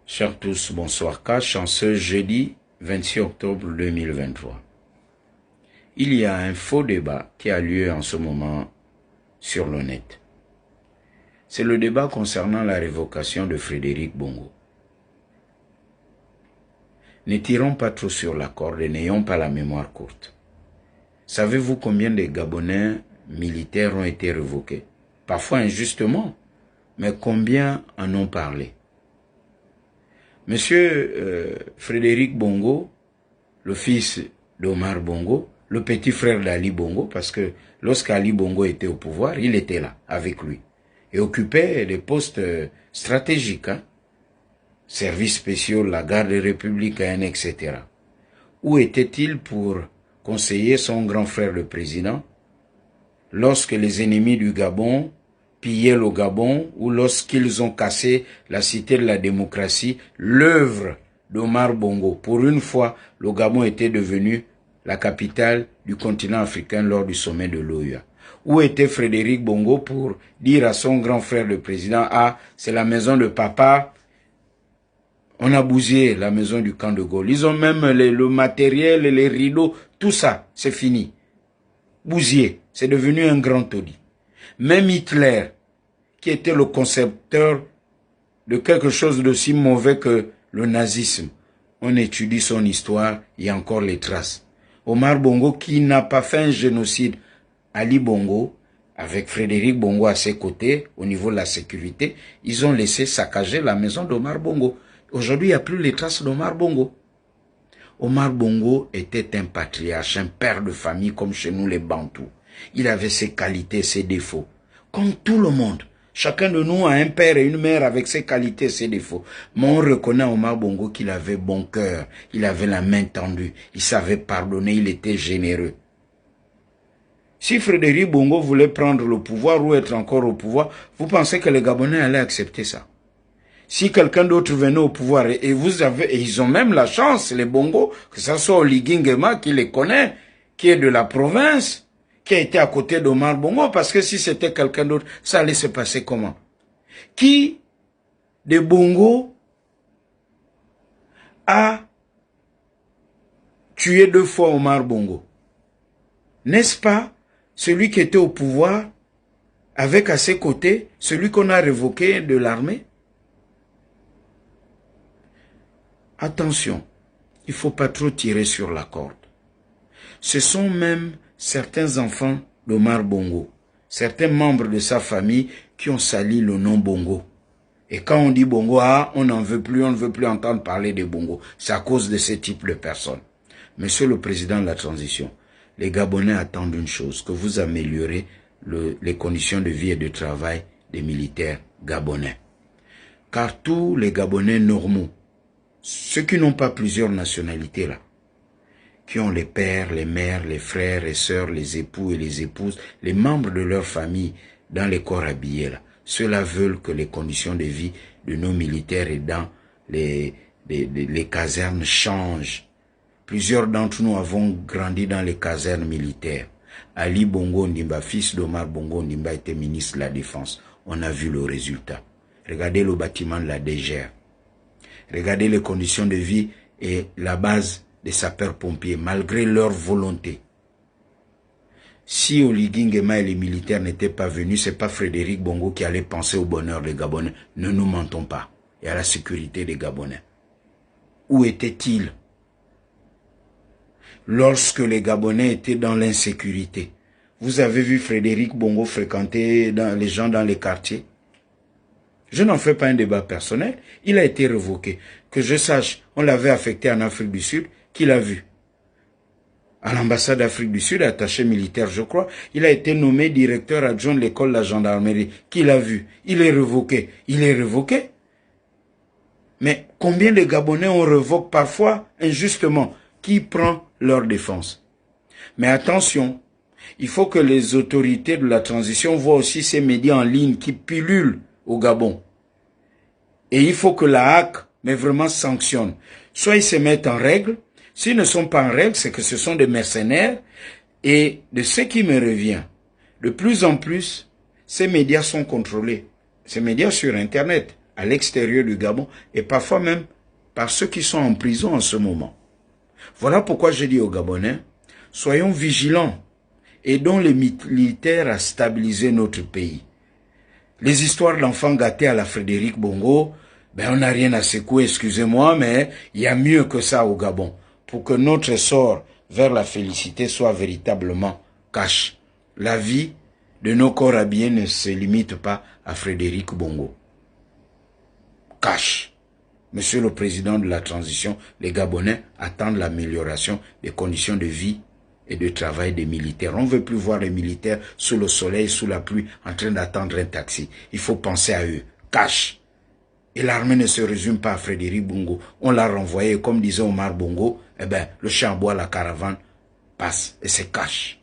Chers tous, bonsoir. Cas chanceux, jeudi 26 octobre 2023. Il y a un faux débat qui a lieu en ce moment sur le net. C'est le débat concernant la révocation de Frédéric Bongo. Ne tirons pas trop sur la corde et n'ayons pas la mémoire courte. Savez-vous combien de Gabonais militaires ont été révoqués? Parfois injustement, mais combien en ont parlé? Monsieur Frédéric Bongo, le fils d'Omar Bongo, le petit frère d'Ali Bongo, parce que lorsqu'Ali Bongo était au pouvoir, il était là, avec lui, et occupait des postes stratégiques, services spéciaux, la garde républicaine, etc. Où était-il pour conseiller son grand frère le président, lorsque les ennemis du Gabon pillaient le Gabon, ou lorsqu'ils ont cassé la cité de la démocratie, l'œuvre d'Omar Bongo? Pour une fois, le Gabon était devenu la capitale du continent africain lors du sommet de l'OUA. Où était Frédéric Bongo pour dire à son grand frère le président, ah, c'est la maison de papa, on a bousillé la maison du camp de Gaulle. Ils ont même le matériel, les rideaux, tout ça, c'est fini. Bousillé, c'est devenu un grand taudis. Même Hitler, qui était le concepteur de quelque chose d'aussi mauvais que le nazisme, on étudie son histoire, il y a encore les traces. Omar Bongo, qui n'a pas fait un génocide, Ali Bongo, avec Frédéric Bongo à ses côtés, au niveau de la sécurité, ils ont laissé saccager la maison d'Omar Bongo. Aujourd'hui, il n'y a plus les traces d'Omar Bongo. Omar Bongo était un patriarche, un père de famille comme chez nous les Bantous. Il avait ses qualités, ses défauts. Comme tout le monde. Chacun de nous a un père et une mère avec ses qualités et ses défauts. Mais on reconnaît à Omar Bongo qu'il avait bon cœur. Il avait la main tendue. Il savait pardonner. Il était généreux. Si Frédéric Bongo voulait prendre le pouvoir ou être encore au pouvoir, vous pensez que les Gabonais allaient accepter ça? Si quelqu'un d'autre venait au pouvoir, et ils ont même la chance, les Bongo, que ce soit Oligui Nguema qui les connaît, qui est de la province, qui a été à côté d'Omar Bongo, parce que si c'était quelqu'un d'autre, ça allait se passer comment? Qui de Bongo a tué 2 fois Omar Bongo? N'est-ce pas celui qui était au pouvoir, avec à ses côtés, celui qu'on a révoqué de l'armée? Attention, il ne faut pas trop tirer sur la corde. Ce sont même certains enfants d'Omar Bongo, certains membres de sa famille qui ont sali le nom Bongo. Et quand on dit Bongo, ah, on n'en veut plus, on ne veut plus entendre parler de Bongo. C'est à cause de ce type de personnes. Monsieur le Président de la Transition, les Gabonais attendent une chose, que vous améliorez les conditions de vie et de travail des militaires gabonais. Car tous les Gabonais normaux, ceux qui n'ont pas plusieurs nationalités là, qui ont les pères, les mères, les frères et sœurs, les époux et les épouses, les membres de leur famille dans les corps habillés là, ceux-là veulent que les conditions de vie de nos militaires et dans les casernes changent. Plusieurs d'entre nous avons grandi dans les casernes militaires. Ali Bongo Ndimba, fils d'Omar Bongo Ndimba, était ministre de la Défense. On a vu le résultat. Regardez le bâtiment de la DGR. Regardez les conditions de vie et la base des sapeurs-pompiers, malgré leur volonté. Si Oligui Nguema et les militaires n'étaient pas venus, ce n'est pas Frédéric Bongo qui allait penser au bonheur des Gabonais. Ne nous mentons pas. Et à la sécurité des Gabonais. Où était-il lorsque les Gabonais étaient dans l'insécurité? Vous avez vu Frédéric Bongo fréquenter les gens dans les quartiers? Je n'en fais pas un débat personnel. Il a été révoqué. Que je sache, on l'avait affecté en Afrique du Sud. Qui l'a vu? À l'ambassade d'Afrique du Sud, attaché militaire, je crois. Il a été nommé directeur adjoint de l'école de la gendarmerie. Qui l'a vu? Il est révoqué. Il est révoqué. Mais combien de Gabonais on révoque parfois injustement? Qui prend leur défense? Mais attention, il faut que les autorités de la transition voient aussi ces médias en ligne qui pullulent au Gabon. Et il faut que la HAC, mais vraiment sanctionne. Soit ils se mettent en règle. S'ils ne sont pas en règle, c'est que ce sont des mercenaires. Et de ce qui me revient, de plus en plus, ces médias sont contrôlés. Ces médias sur Internet, à l'extérieur du Gabon et parfois même par ceux qui sont en prison en ce moment. Voilà pourquoi je dis aux Gabonais, soyons vigilants, aidons les militaires à stabiliser notre pays. Les histoires d'enfants gâtés à la Frédéric Bongo, ben on n'a rien à secouer, excusez-moi, mais il y a mieux que ça au Gabon, pour que notre sort vers la félicité soit véritablement cash. La vie de nos corps habillés ne se limite pas à Frédéric Bongo. Cash. Monsieur le Président de la transition, les Gabonais attendent l'amélioration des conditions de vie et de travail des militaires. On ne veut plus voir les militaires sous le soleil, sous la pluie, en train d'attendre un taxi. Il faut penser à eux. Cash. Et l'armée ne se résume pas à Frédéric Bongo. On l'a renvoyé, comme disait Omar Bongo, eh ben, le champ bois, la caravane passe. Et c'est cash.